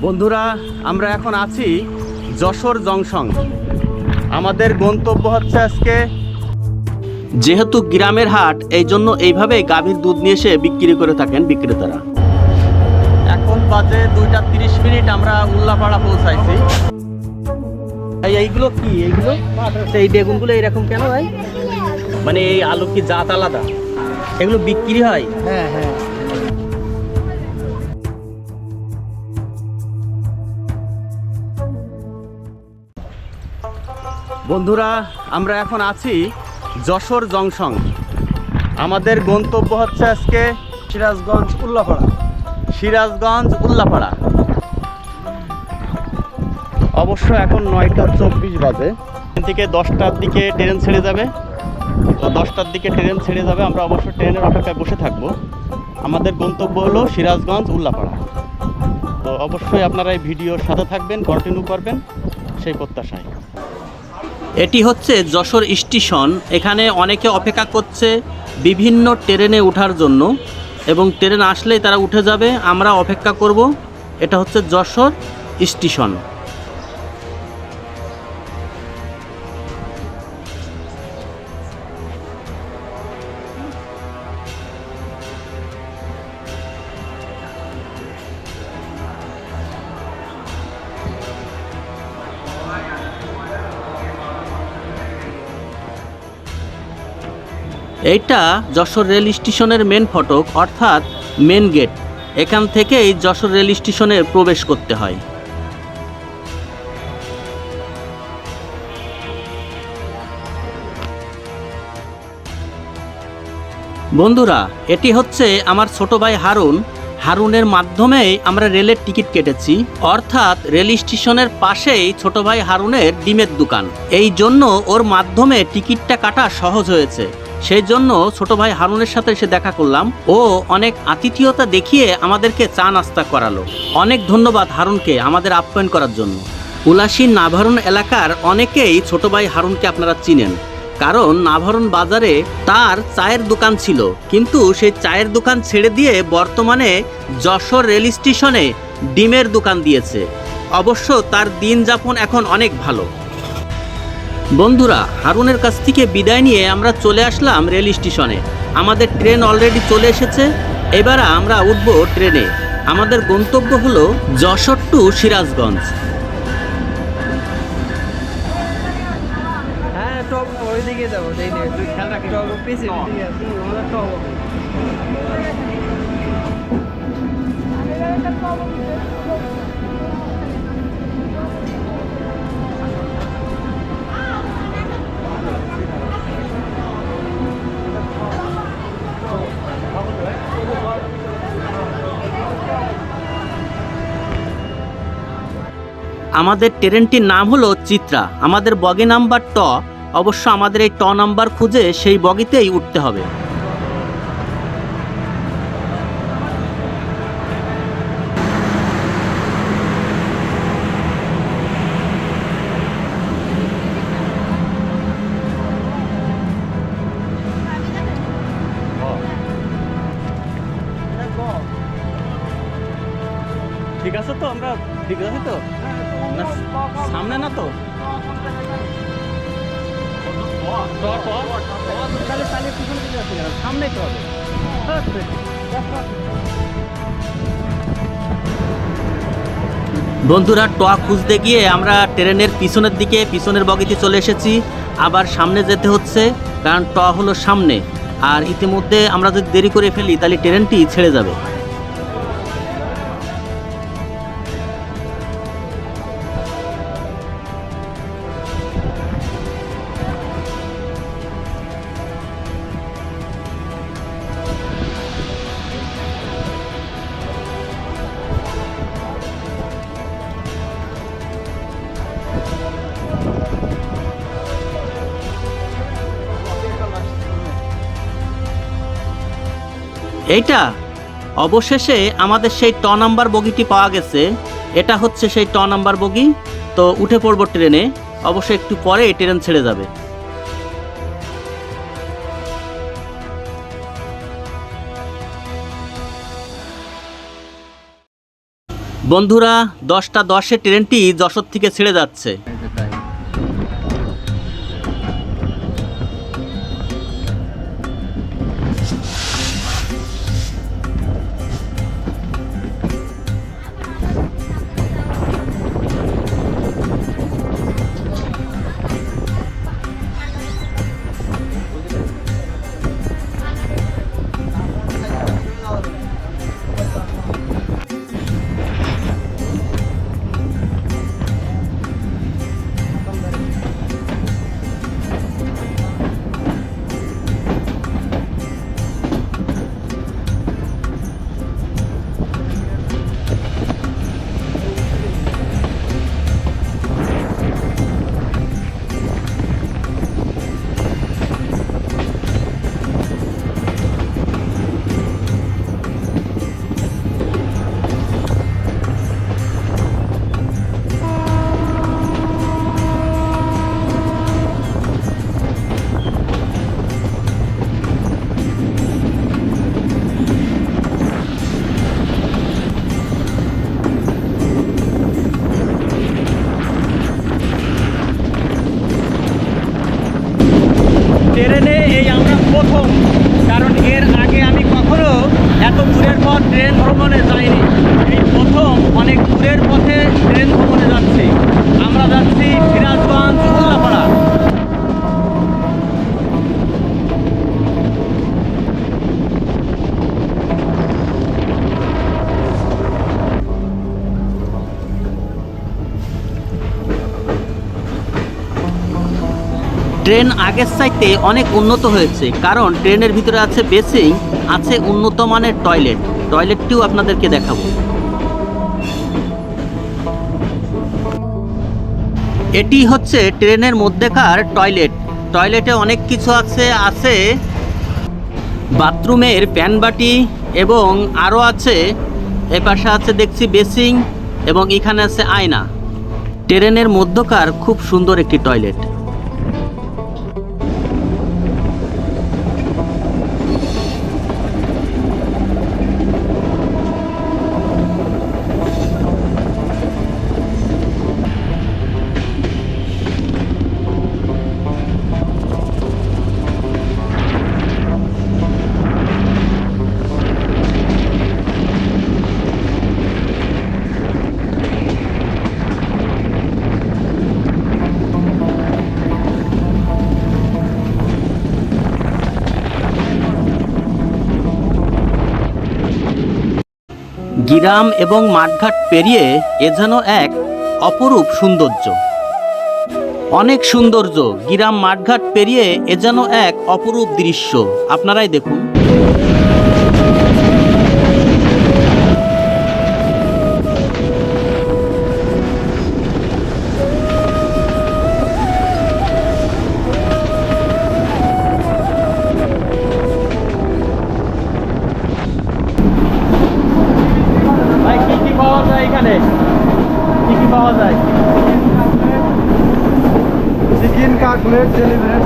বন্ধুরা, আমরা এখন আছি যশোর জংশন। আমাদের গন্তব্য হচ্ছে আজকে, যেহেতু গ্রামের হাট, এই জন্য এইভাবে গাভীর দুধ নিয়ে এসে বিক্রি করে থাকেন বিক্রেতারা। এখন বাজে 2:30। আমরা উল্লাপাড়া পৌঁছাইছি। এইগুলো কি? এইগুলো এই বেগুনগুলো এইরকম কেন ভাই? মানে এই আলু কি জাত আলাদা? এগুলো বিক্রি হয়? হ্যাঁ হ্যাঁ। বন্ধুরা, আমরা এখন আছি যশোর জংশন। আমাদের গন্তব্য হচ্ছে আজকে সিরাজগঞ্জ উল্লাপাড়া। সিরাজগঞ্জ উল্লাপাড়া। অবশ্য এখন 9:24 বাজে। এখান থেকে 10টার দিকে ট্রেন ছেড়ে যাবে। তো 10টার দিকে ট্রেন ছেড়ে যাবে, আমরা অবশ্য ট্রেনের অপেক্ষায় বসে থাকবো। আমাদের গন্তব্য হলো সিরাজগঞ্জ উল্লাপাড়া। তো অবশ্যই আপনারা এই ভিডিওর সাথে থাকবেন, কন্টিনিউ করবেন সেই প্রত্যাশায়। এটি হচ্ছে যশোর স্টেশন। এখানে অনেকে অপেক্ষা করছে বিভিন্ন ট্রেনে ওঠার জন্য, এবং ট্রেন আসলেই তারা উঠে যাবে, আমরা অপেক্ষা করব। এটা হচ্ছে যশোর স্টেশন। এইটা যশোর রেল স্টেশনের মেন ফটক, অর্থাৎ মেন গেট। এখান থেকেই যশোর রেল স্টেশনে প্রবেশ করতে হয়। বন্ধুরা, এটি হচ্ছে আমার ছোট ভাই হারুন। হারুনের মাধ্যমেই আমরা রেলের টিকিট কেটেছি, অর্থাৎ রেল স্টেশনের পাশেই ছোট ভাই হারুনের ডিমের দোকান। এই জন্য ওর মাধ্যমে টিকিটটা কাটা সহজ হয়েছে। সেই জন্য ছোট ভাই হারুনের সাথে এসে দেখা করলাম। ও অনেক আতিথেয়তা দেখিয়ে আমাদেরকে চা নাস্তা করালো। অনেক ধন্যবাদ হারুনকে আমাদের আপ্যায়ন করার জন্য। উলাসী নাভারণ এলাকার অনেকেই ছোট ভাই হারুনকে আপনারা চিনেন, কারণ নাভারণ বাজারে তার চায়ের দোকান ছিল, কিন্তু সেই চায়ের দোকান ছেড়ে দিয়ে বর্তমানে যশোর রেল স্টেশনে ডিমের দোকান দিয়েছে। অবশ্য তার দিন যাপন এখন অনেক ভালো। বন্ধুরা, হারুনের কাছ থেকে বিদায় নিয়ে আমরা চলে আসলাম রেল স্টেশনে। আমাদের ট্রেন অলরেডি চলে এসেছে। এবার আমরা উঠব ট্রেনে। আমাদের গন্তব্য হলো যশোর টু সিরাজগঞ্জ। হ্যাঁ, টপ ওইদিকে যাবো। খেয়াল রাখি, টপ পিছিয়ে আমাদের ট্রেনটির নাম হলো চিত্রা। আমাদের বগি নাম্বার ট। অবশ্য আমাদের এই ট নাম্বার খুঁজে সেই বগিতেই উঠতে হবে। ঠিক আছে তো? আমরা ঠিক আছে তো? না, সামনে না তো? সামনে তো হবে। বন্ধুরা, ট খুঁজতে গিয়ে আমরা ট্রেনের পিছনের বগিতে চলে এসেছি। আবার সামনে যেতে হচ্ছে, কারণ ট হলো সামনে। আর ইতিমধ্যে আমরা যদি দেরি করে ফেলি তাহলে ট্রেনটি ছেড়ে যাবে। এইটা অবশেষে আমাদের সেই ট নাম্বার বগিটি পাওয়া গেছে। এটা হচ্ছে সেই ট নাম্বার বগি। তো উঠে পড়বো ট্রেনে। অবশ্যই একটু পরে ট্রেন ছেড়ে যাবে। বন্ধুরা 10টা 10-এ ট্রেনটি যশোর থেকে ছেড়ে যাচ্ছে। ট্রেনে এই আমরা প্রথম, কারণ এর আগে আমি কখনো এত দূরের পথ ট্রেন ভ্রমণে যাইনি। এই প্রথম অনেক দূরের পথে ট্রেন ভ্রমণে যাচ্ছি। আমরা যাচ্ছি সিরাজগঞ্জ উল্লাপাড়া। ট্রেন আগের চাইতে অনেক উন্নত হয়েছে, কারণ ট্রেনের ভিতরে আছে বেসিং, আছে উন্নত মানের টয়লেট। টয়লেটটিও আপনাদেরকে দেখাবো। এটি হচ্ছে ট্রেনের মধ্যেকার টয়লেট। টয়লেটে অনেক কিছু আছে, আছে বাথরুমের প্যানবাটি এবং আরও আছে, এপাশে আছে দেখছি বেসিং এবং এখানে আছে আয়না। ট্রেনের মধ্যকার খুব সুন্দর একটি টয়লেট। গ্রাম এবং মাঠঘাট পেরিয়ে এ যেন এক অপরূপ সৌন্দর্য। অনেক সৌন্দর্য। গ্রাম মাঠঘাট পেরিয়ে এ যেন এক অপরূপ দৃশ্য। আপনারাই দেখুন। এখানে কি কি পাওয়া যায়? চিকেন, কাটলেট, জেলিব্রেড,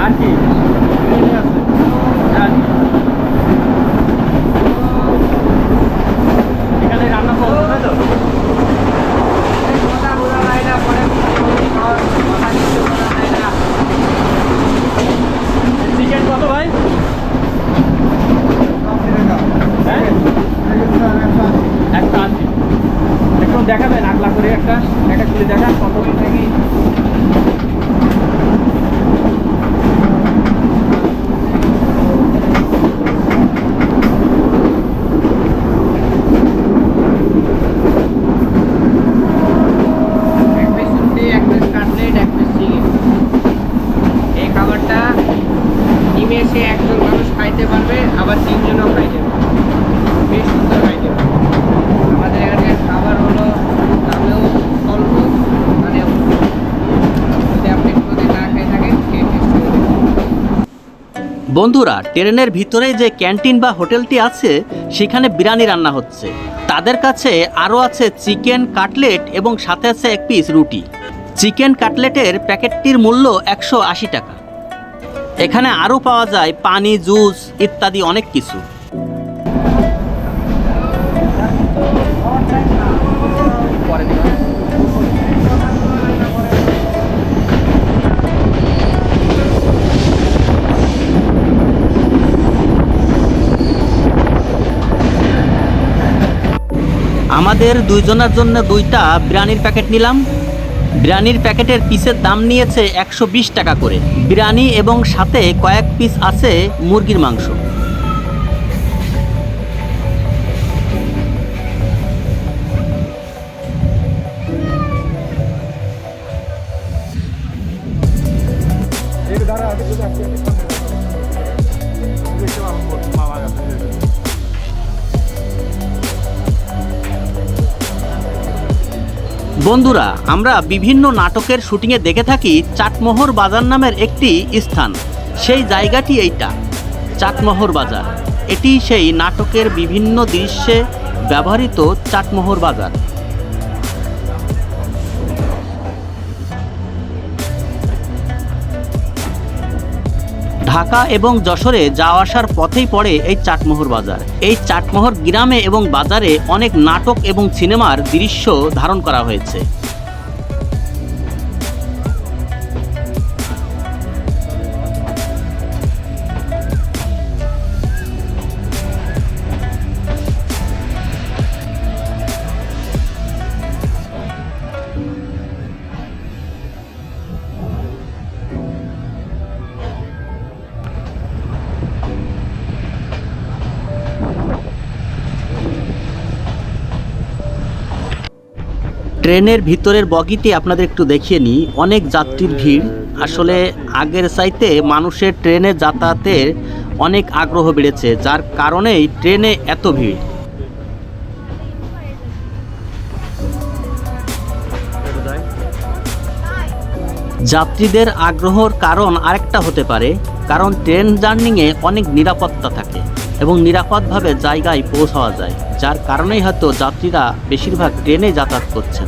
আর কি আছে। এখানে রান্না পাওয়া যায় তো? চিকেন কত ভাই? একটা আছে, একটু দেখাবেন আগলা করে একটা খুলে দেখান কত নাকি। এই খাবারটা নিমেষে একজন মানুষ খাইতে পারবে, আবার তিনজনও খাইতে পারবে। বেশ সুন্দর খাইতে পারবে। আমাদের এখানকার খাবার হলো দামেও স্বল্প, মানে যদি আপনি কোথাও না খেয়ে থাকেন খেয়ে টেস্ট করে দেখুন। বন্ধুরা, ট্রেনের ভিতরে যে ক্যান্টিন বা হোটেলটি আছে সেখানে বিরিয়ানি রান্না হচ্ছে। তাদের কাছে আরও আছে চিকেন কাটলেট এবং সাথে আছে এক পিস রুটি। চিকেন কাটলেটের প্যাকেটটির মূল্য 180 টাকা। এখানে আরও পাওয়া যায় পানি, জুস ইত্যাদি অনেক কিছু। আমাদের দুইজনের জন্য 2টা বিরিয়ানির প্যাকেট নিলাম। বিরিয়ানির প্যাকেটের পিসের দাম নিয়েছে 120 টাকা করে। বিরিয়ানি এবং সাথে কয়েক পিস আছে মুরগির মাংস। বন্ধুরা, আমরা বিভিন্ন নাটকের শুটিংয়ে দেখে থাকি চাটমোহর বাজার নামের একটি স্থান। সেই জায়গাটি এইটা, চাটমোহর বাজার। এটি সেই নাটকের বিভিন্ন দৃশ্যে ব্যবহৃত চাটমোহর বাজার। ঢাকা এবং যশোরে যাওয়া আসার পথেই পড়ে এই চাটমোহর বাজার। এই চাটমোহর গ্রামে এবং বাজারে অনেক নাটক এবং সিনেমার দৃশ্য ধারণ করা হয়েছে। ট্রেনের ভিতরের বগিটি আপনাদের একটু দেখিয়ে নিই। অনেক যাত্রীর ভিড়। আসলে আগের চাইতে মানুষের ট্রেনে যাতায়াতের অনেক আগ্রহ বেড়েছে, যার কারণেই ট্রেনে এত ভিড়। যাত্রীদের আগ্রহর কারণ আরেকটা হতে পারে, কারণ ট্রেন জার্নিংয়ে অনেক নিরাপত্তা থাকে এবং নিরাপদভাবে জায়গায় পৌঁছাওয়া যায়, যার কারণেই হয়তো যাত্রীরা বেশিরভাগ ট্রেনে যাতায়াত করছেন।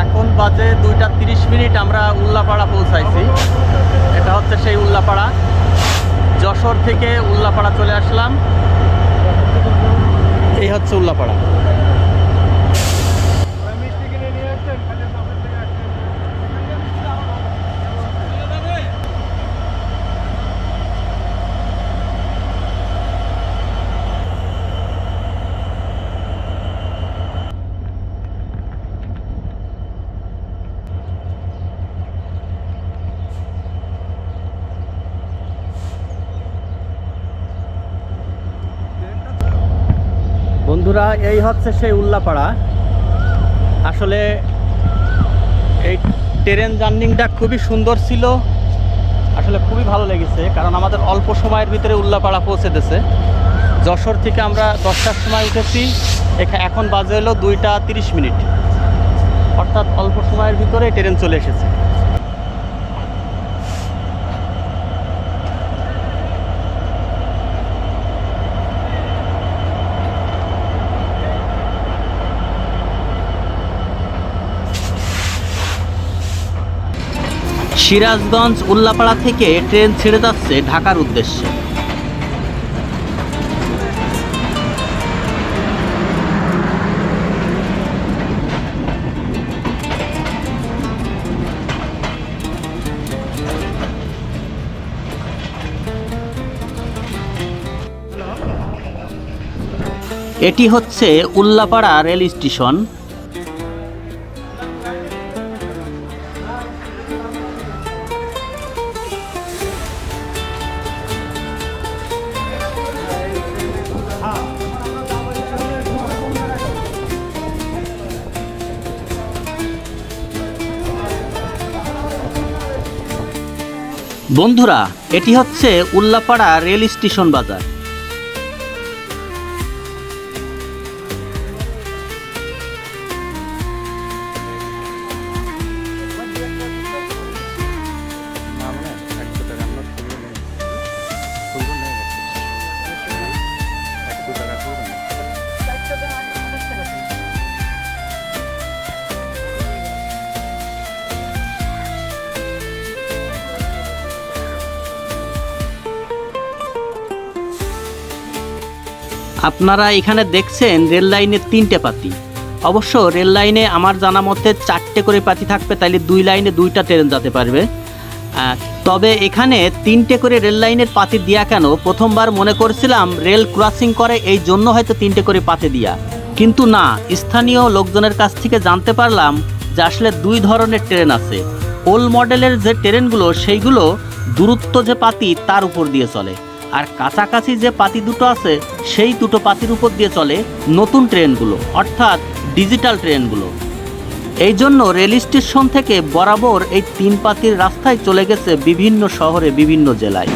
এখন বাজে 2টা 30 মিনিট, আমরা উল্লাপাড়া পৌঁছাইছি। এটা হচ্ছে সেই উল্লাপাড়া। যশোর থেকে উল্লাপাড়া চলে আসলাম। এই হচ্ছে উল্লাপাড়া। বন্ধুরা, এই হচ্ছে সেই উল্লাপাড়া। আসলে এই ট্রেন জার্নিংটা খুবই সুন্দর ছিল, আসলে খুবই ভালো লেগেছে, কারণ আমাদের অল্প সময়ের ভিতরে উল্লাপাড়া পৌঁছে দিয়েছে। যশোর থেকে আমরা 10টার সময় উঠেছি, এখন বাজে হলো 2টা 30 মিনিট, অর্থাৎ অল্প সময়ের ভিতরে ট্রেন চলে এসেছে। সিরাজগঞ্জ উল্লাপাড়া থেকে ট্রেন ছেড়ে যাচ্ছে ঢাকার উদ্দেশ্যে। এটি হচ্ছে উল্লাপাড়া রেল স্টেশন। বন্ধুরা, এটি হচ্ছে উল্লাপাড়া রেল স্টেশন বাজার। আপনারা এখানে দেখছেন রেল লাইনের 3টে পাতি। অবশ্য রেল লাইনে আমার জানা মতে 4টে করে পাতি থাকবে, তাইলে 2 লাইনে 2টা ট্রেন যেতে পারবে। তবে এখানে 3টে করে রেল লাইনের পাতি দিয়া কেন, প্রথমবার মনে করছিলাম রেল ক্রসিং করে এই জন্য হয়তো 3টে করে পাতি দিয়া, কিন্তু না, স্থানীয় লোকজনের কাছ থেকে জানতে পারলাম যে আসলে 2 ধরনের ট্রেন আছে। ওল্ড মডেলের যে ট্রেনগুলো সেইগুলো দূরত্ব যে পাতি তার উপর দিয়ে চলে, আর কাছাকাছি যে পাতি দুটো আছে সেই দুটো পাতির উপর দিয়ে চলে নতুন ট্রেনগুলো, অর্থাৎ ডিজিটাল ট্রেনগুলো। এই জন্য রেল স্টেশন থেকে বরাবর এই 3 পাতির রাস্তায় চলে গেছে বিভিন্ন শহরে, বিভিন্ন জেলায়।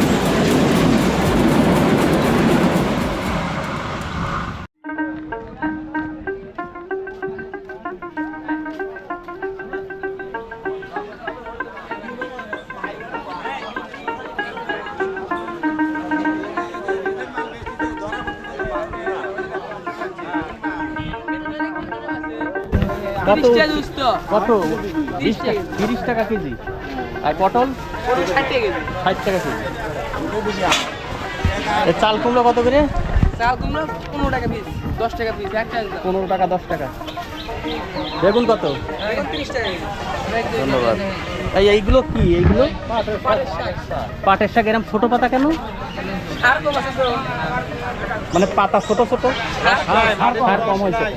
কত 30 টাকা কেজি। আর পটল 60 টাকা কেজি। চাল কুমড়ো কত করে? চাল কুমড়ো 15 টাকা পিস, 10 টাকা পিস, 15 টাকা 10 টাকা। বেগুন কত? 30 টাকা। ধন্যবাদ। এইগুলো কি? এইগুলো পাটের শাক। এরকম ছোট পাতা কেন? মানে পাতা ছোট ছোট, সার কম হয়েছে।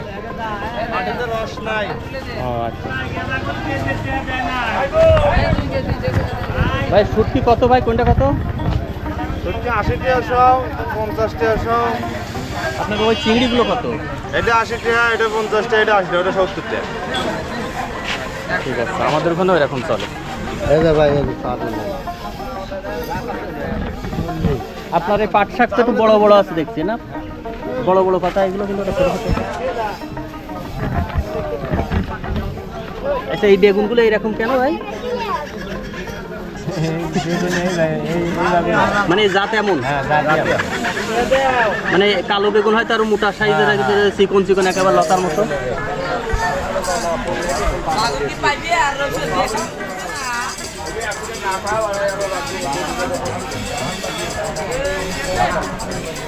ভাই শুটকি কত ভাই? কোনটা কত? 80 টাকা, 50 টাকা। আপনার ওই চিংড়িগুলো কত? এটা 80 টাকা, এটা 50 টাকা, এটা 80 টাকা, এটা 70 টাকা। ঠিক আছে, আমাদের ওখানেও এরকম চলে। আপনার এই পাট শাক তো একটু বড় বড় আছে দেখছি না, বড় বড় পাতা, এগুলো কিন্তু ছোট ছোট। আচ্ছা, এই বেগুনগুলো এইরকম কেন ভাই? মানে জাত এমন, মানে কালো বেগুন হয়তো আরো মোটা সাইজের, চিকন চিকন একেবারে লতার মতো।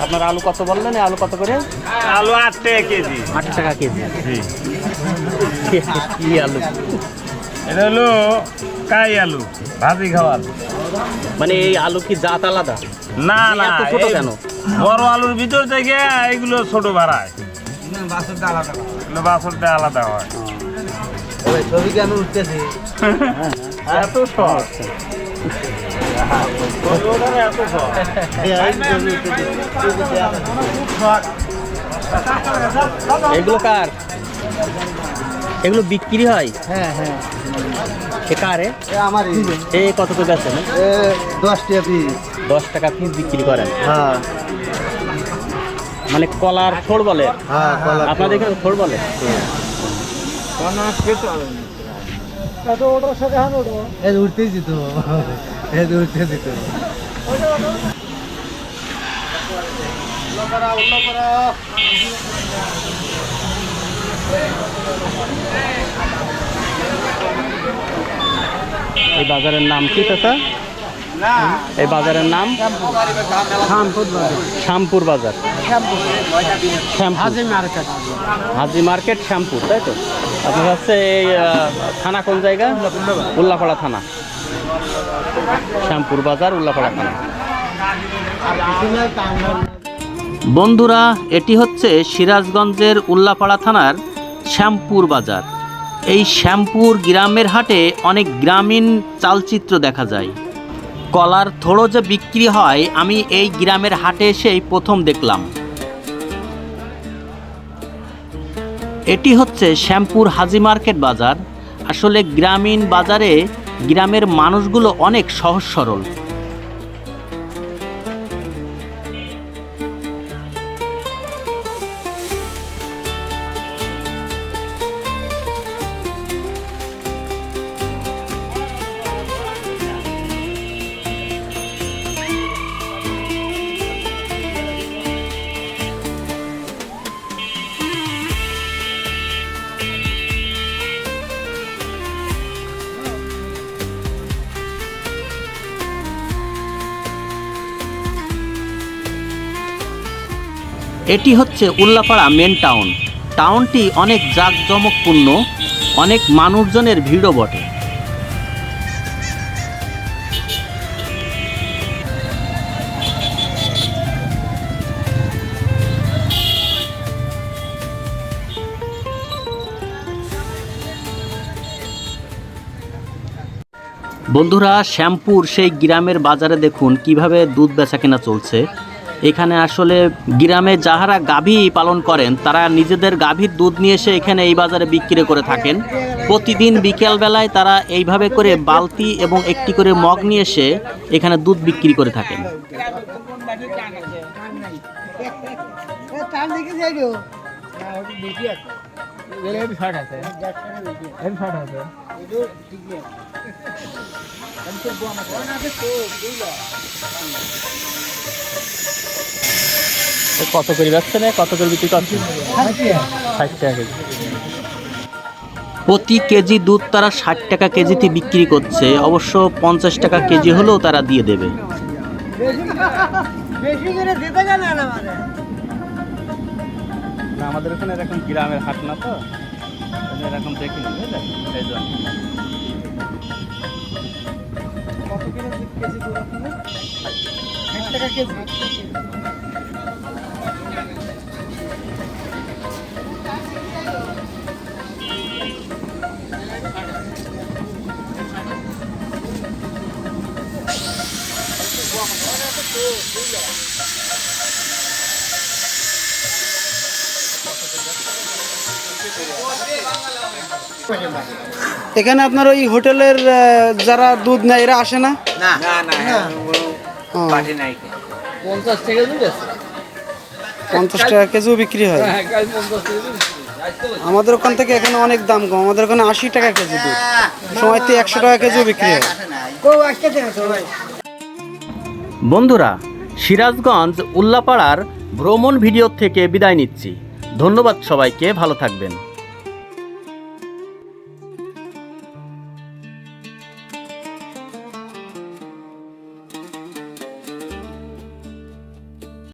আপনার আলু কত বললেন? আলু কত করে? আলু 8 টাকা কেজি। 8 টাকা কেজি। কি আলু? এটা হলো কাই আলু, ভাজি খাওয়ার। মানে এই আলু কি জাত আলাদা? না না, এত ছোট কেন? বড় আলুর ভিতর থেকে এগুলো ছোট বাড়ায়, বাছরটা আলাদা হয়। ছবি কেন উঠতেছে? এত শখ, এগুলো কার? এগুলো বিক্রি হয়? হ্যাঁ হ্যাঁ, এ কারে? আমার এই কত করে বেচেন? 10 টাকা পিস। 10 টাকা পিস বিক্রি করেন? হ্যাঁ মানে কলার থোড় বলে? হ্যাঁ, আপনাদের এখানে থোড় বলে? উঠতেছি তো, উঠতেছি তো। এই বাজারের নাম কি চাচা? এই বাজারের নাম শ্যামপুর বাজার। হাজি মার্কেট শ্যামপুর, তাই তো? আপনার হচ্ছে এই থানা কোন জায়গা? উল্লাপাড়া থানা। শ্যামপুর বাজার, উল্লাপাড়া থানা। বন্ধুরা, এটি হচ্ছে সিরাজগঞ্জের উল্লাপাড়া থানার শ্যামপুর বাজার। এই শ্যামপুর গ্রামের হাটে অনেক গ্রামীণ চালচিত্র দেখা যায়। কলার থোড়ো যে বিক্রি হয় আমি এই গ্রামের হাটে এসেই প্রথম দেখলাম। এটি হচ্ছে শ্যামপুর হাজি মার্কেট বাজার। আসলে গ্রামীণ বাজারে গ্রামের মানুষগুলো অনেক সহজ সরল। এটি হচ্ছে উল্লাপাড়া মেন টাউন। টাউনটি অনেক জাঁকজমকপূর্ণ, অনেক মানুষজনের ভিড়ও বটে। বন্ধুরা, শ্যামপুর সেই গ্রামের বাজারে দেখুন কিভাবে দুধ বেচাকেনা চলছে। এখানে আসলে গ্রামে যাহারা গাভী পালন করেন তারা নিজেদের গাভীর দুধ নিয়ে এসে এখানে এই বাজারে বিক্রি করে থাকেন। প্রতিদিন বিকেলবেলায় তারা এইভাবে করে বালতি এবং একটি করে মগ নিয়ে এসে এখানে দুধ বিক্রি করে থাকেন। কত করে যাচ্ছে না, কত করে বিক্রি করছে? 60 টাকা কেজি। প্রতি কেজি দুধ তারা 60 টাকা কেজিতে বিক্রি করছে। অবশ্য 50 টাকা কেজি হলেও তারা দিয়ে দেবে। আমাদের এখানে এরকম গ্রামের হাট না, তো এরকম দেখিনি, বুঝলেন? এই জন্য এখানে আপনার ওই হোটেলের যারা দুধ নেয় এরা আসে না? না না না, পার্টি নাই। 50 টাকা দুধ আছে, 50 টাকা কেজিও বিক্রি হয়। আমাদের ওখান থেকে এখানে অনেক দাম কম, আমাদের ওখানে 80 টাকা কেজি দুধ, সময়তে 100 টাকা কেজিও বিক্রি হয়। বন্ধুরা, সিরাজগঞ্জ উল্লাপাড়ার ভ্রমণ ভিডিও থেকে বিদায় নিচ্ছি। ধন্যবাদ সবাইকে, ভালো থাকবেন।